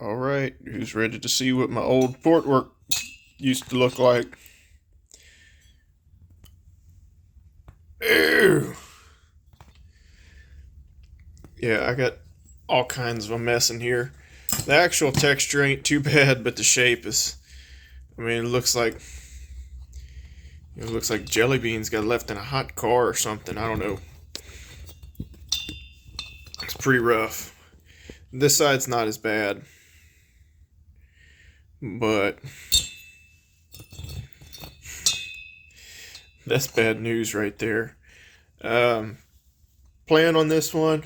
Alright, who's ready to see what my old port work used to look like? Ew. Yeah, I got all kinds of a mess in here. The actual texture ain't too bad, but the shape is, it looks like jelly beans got left in a hot car or something. I don't know. It's pretty rough. This side's not as bad, but that's bad news right there. Plan on this one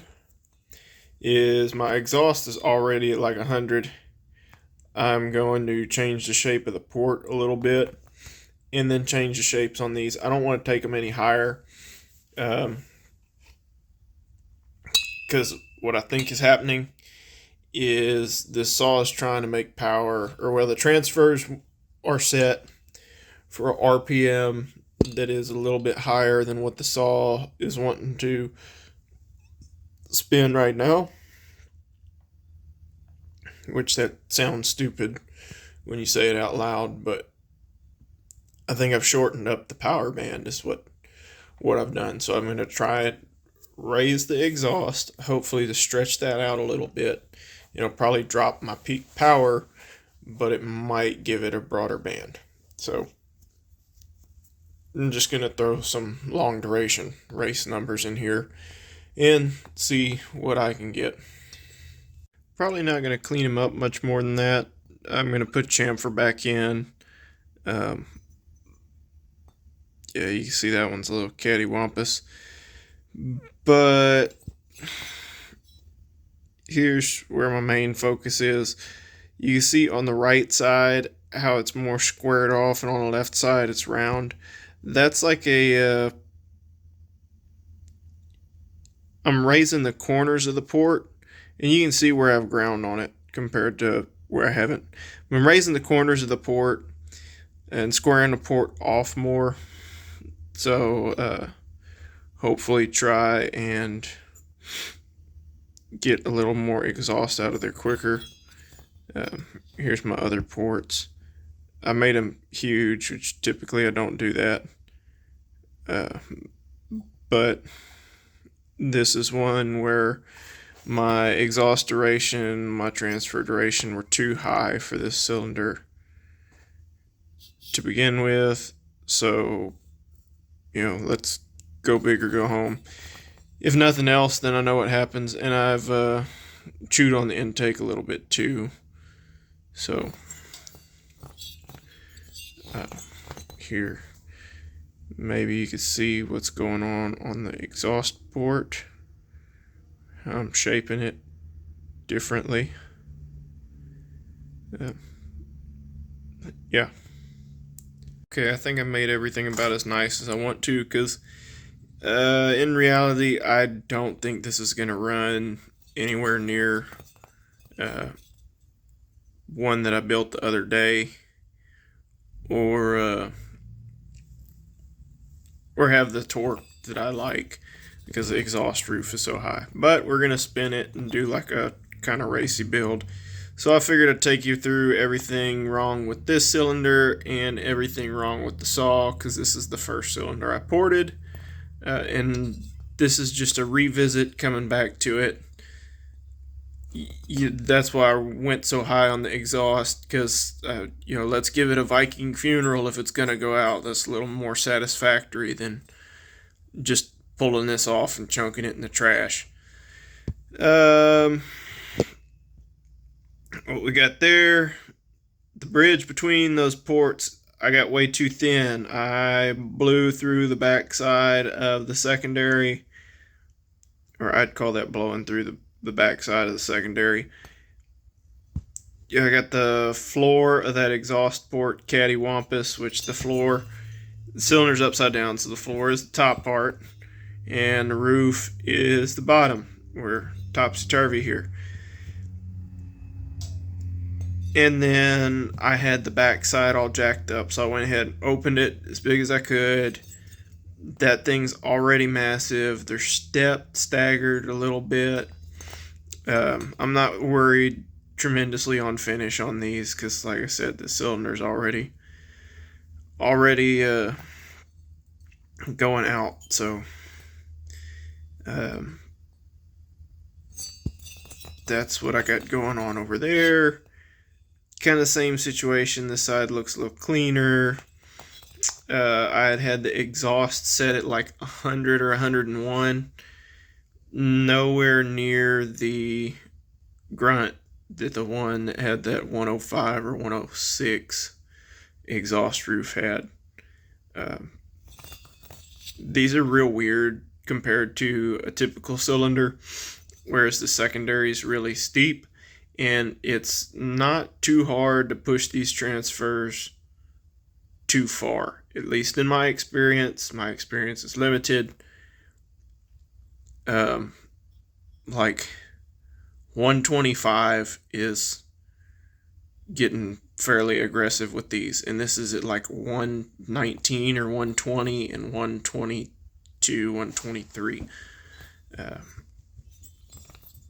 is my exhaust is already at like 100. I'm going to change the shape of the port a little bit and then change the shapes on these. I don't want to take them any higher because what I think is happening is this saw is trying to make power, or well, the transfers are set for a RPM that is a little bit higher than what the saw is wanting to spin right now, which that sounds stupid when you say it out loud, but I think I've shortened up the power band is what I've done. So I'm going to try it, raise the exhaust, hopefully to stretch that out a little bit. It'll probably drop my peak power, but it might give it a broader band. So I'm just going to throw some long duration race numbers in here and see what I can get. Probably not going to clean them up much more than that. I'm going to put chamfer back in. Yeah, you can see that one's a little cattywampus. But here's where my main focus is. You can see on the right side how it's more squared off, and on the left side it's round. That's like a I'm raising the corners of the port, and you can see where I have ground on it compared to where I haven't. I'm raising the corners of the port and squaring the port off more. So hopefully try and get a little more exhaust out of there quicker. Here's my other ports. I made them huge, which typically I don't do that. But this is one where my exhaust duration, my transfer duration were too high for this cylinder to begin with. So, let's go big or go home. If nothing else, then I know what happens, and I've chewed on the intake a little bit too. So here, maybe you can see what's going on the exhaust port. I'm shaping it differently. Yeah. Okay, I think I made everything about as nice as I want to, because in reality, I don't think this is going to run anywhere near one that I built the other day, or have the torque that I like, because the exhaust roof is so high. But we're going to spin it and do like a kind of racy build. So I figured I'd take you through everything wrong with this cylinder and everything wrong with the saw, because this is the first cylinder I ported. And this is just a revisit coming back to it. That's why I went so high on the exhaust, because let's give it a Viking funeral if it's gonna go out. That's a little more satisfactory than just pulling this off and chunking it in the trash. What we got there, the bridge between those ports, I got way too thin. I blew through the backside of the secondary, or I'd call that blowing through the backside of the secondary. Yeah, I got the floor of that exhaust port cattywampus, which the cylinder's upside down, so the floor is the top part, and the roof is the bottom. We're topsy-turvy here. And then I had the backside all jacked up, so I went ahead and opened it as big as I could. That thing's already massive. They're staggered a little bit. I'm not worried tremendously on finish on these because, like I said, the cylinder's already going out. So that's what I got going on over there. Kind of same situation. This side looks a little cleaner. I had the exhaust set at like 100 or 101. Nowhere near the grunt that the one that had that 105 or 106 exhaust roof had. These are real weird compared to a typical cylinder, whereas the secondary is really steep, and it's not too hard to push these transfers too far. At least in my experience is limited. Like 125 is getting fairly aggressive with these, and this is at like 119 or 120 and 122, 123.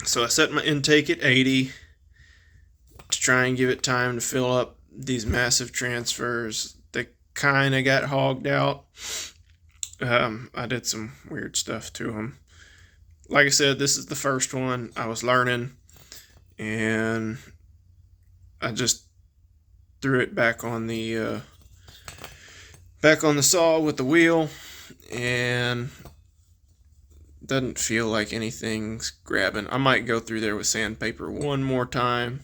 So I set my intake at 80 to try and give it time to fill up these massive transfers. They kind of got hogged out. I did some weird stuff to them. Like I said, this is the first one. I was learning, and I just threw it back on the saw with the wheel, and doesn't feel like anything's grabbing. I might go through there with sandpaper one more time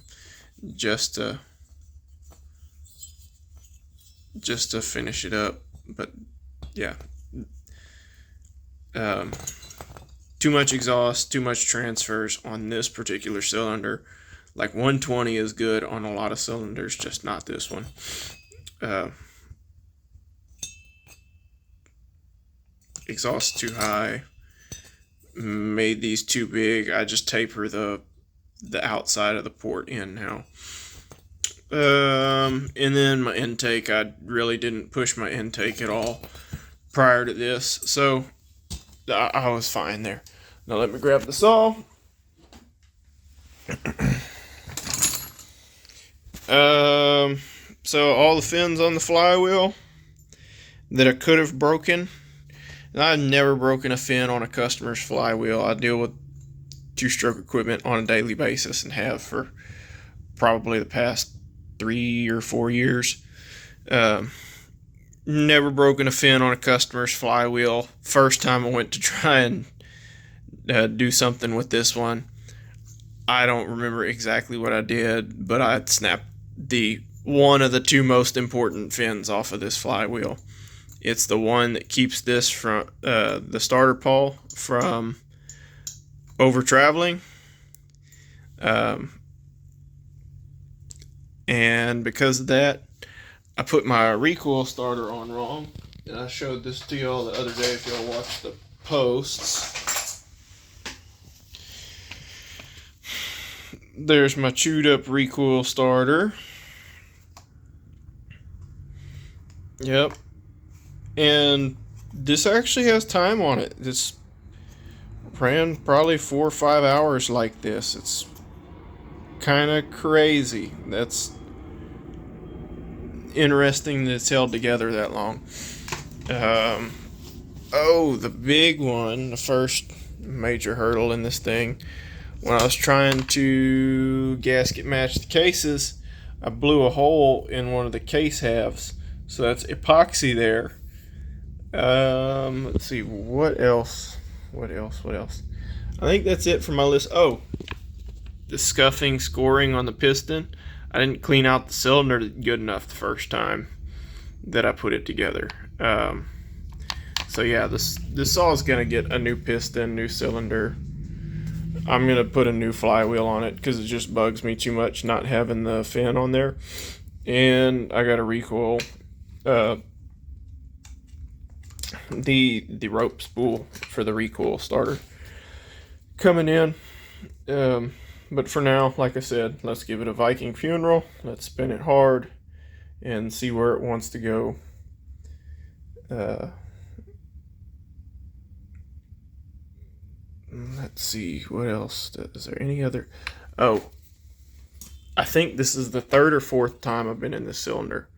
just to finish it up. But yeah, too much exhaust, too much transfers on this particular cylinder. Like 120 is good on a lot of cylinders, just not this one. Exhaust too high, made these too big. I just taper the outside of the port in now. And then my intake, I really didn't push my intake at all prior to this, so I was fine there. Now let me grab the saw. So all the fins on the flywheel that I could have broken, and I've never broken a fin on a customer's flywheel. I deal with two-stroke equipment on a daily basis and have for probably the past 3 or 4 years. Never broken a fin on a customer's flywheel. First time I went to try and do something with this one, I don't remember exactly what I did, but I snapped one of the two most important fins off of this flywheel. It's the one that keeps this from the starter pawl from over traveling, and because of that, I put my recoil starter on wrong. And I showed this to y'all the other day if y'all watched the posts. There's my chewed up recoil starter. Yep. And this actually has time on it. This ran probably 4 or 5 hours like this. It's kind of crazy. That's interesting that it's held together that long. Oh, the big one, the first major hurdle in this thing, when I was trying to gasket match the cases, I blew a hole in one of the case halves. So that's epoxy there. Let's see, what else? I think that's it for my list. Oh, the scuffing, scoring on the piston. I didn't clean out the cylinder good enough the first time that I put it together. So yeah, this saw is gonna get a new piston, new cylinder. I'm gonna put a new flywheel on it because it just bugs me too much not having the fin on there. And I got a recoil, the rope spool for the recoil starter coming in. But for now, like I said, let's give it a Viking funeral. Let's spin it hard and see where it wants to go. Let's see, what else? Is there any other? Oh, I think this is the third or fourth time I've been in this cylinder.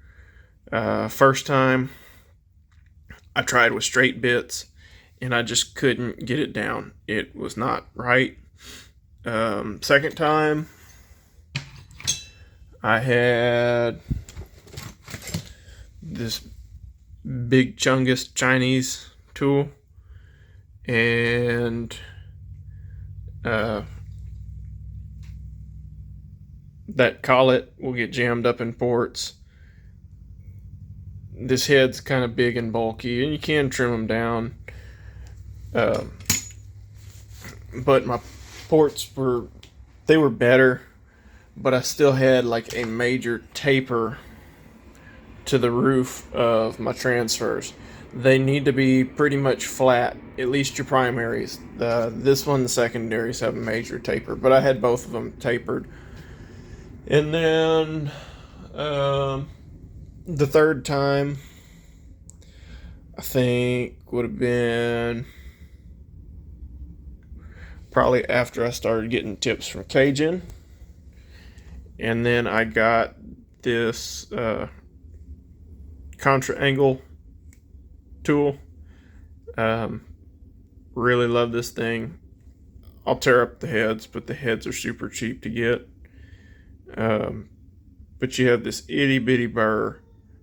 First time I tried with straight bits and I just couldn't get it down. It was not right. Second time I had this big Chungus Chinese tool, and that collet will get jammed up in ports. This head's kind of big and bulky, and you can trim them down. But my ports were better, but I still had like a major taper to the roof of my transfers. They need to be pretty much flat, at least your primaries. This one, the secondaries have a major taper, but I had both of them tapered. And then the third time, I think, would have been probably after I started getting tips from Cajun. And then I got this contra angle tool. Really love this thing. I'll tear up the heads, but the heads are super cheap to get. But you have this itty bitty burr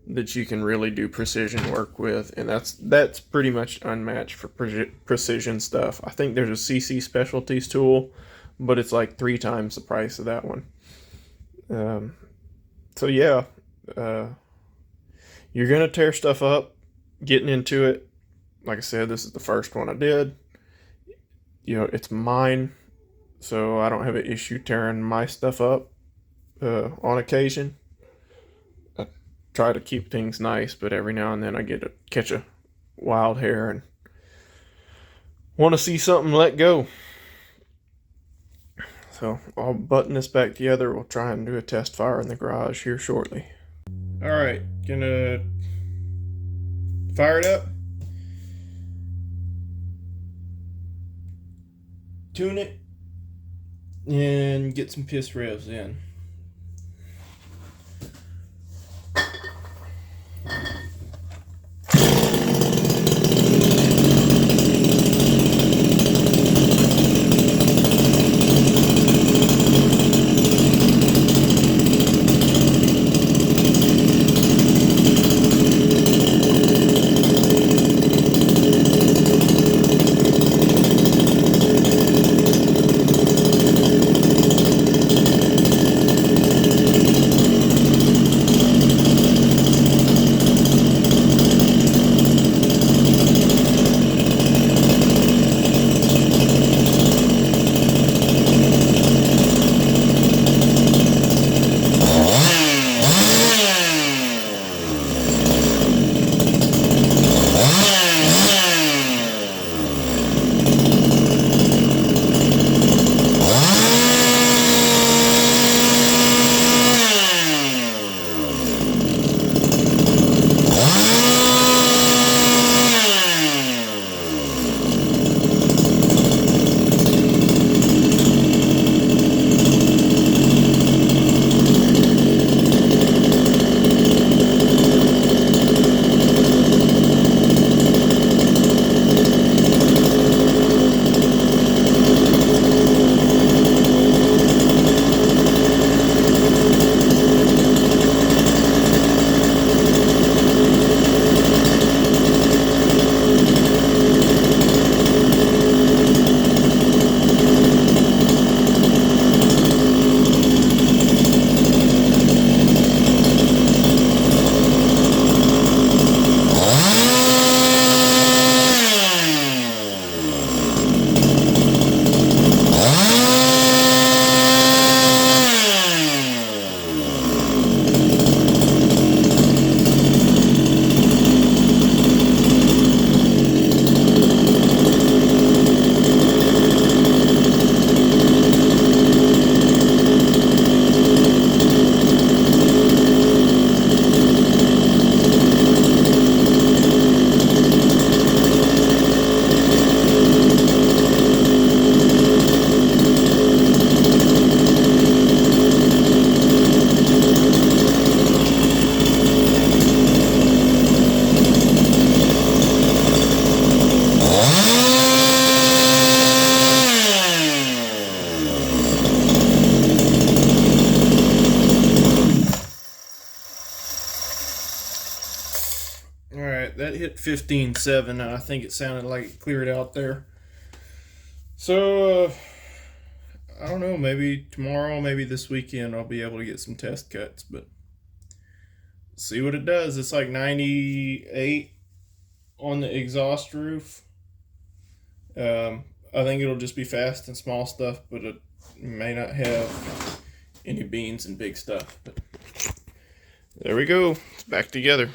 that you can really do precision work with, and that's pretty much unmatched for precision stuff. I think there's a CC Specialties tool, but it's like 3 times the price of that one. So yeah, you're gonna tear stuff up getting into it. Like I said, this is the first one I did. You know, it's mine, so I don't have an issue tearing my stuff up on occasion. I try to keep things nice, but every now and then I get to catch a wild hair and want to see something let go. So I'll button this back together. We'll try and do a test fire in the garage here shortly. All right, gonna fire it up, tune it, and get some piss revs in. it hit 15.7, and I think it sounded like it cleared out there. So, I don't know, maybe tomorrow, maybe this weekend I'll be able to get some test cuts, but see what it does. It's like 98 on the exhaust roof. I think it'll just be fast and small stuff, but it may not have any beans and big stuff. But there we go. It's back together.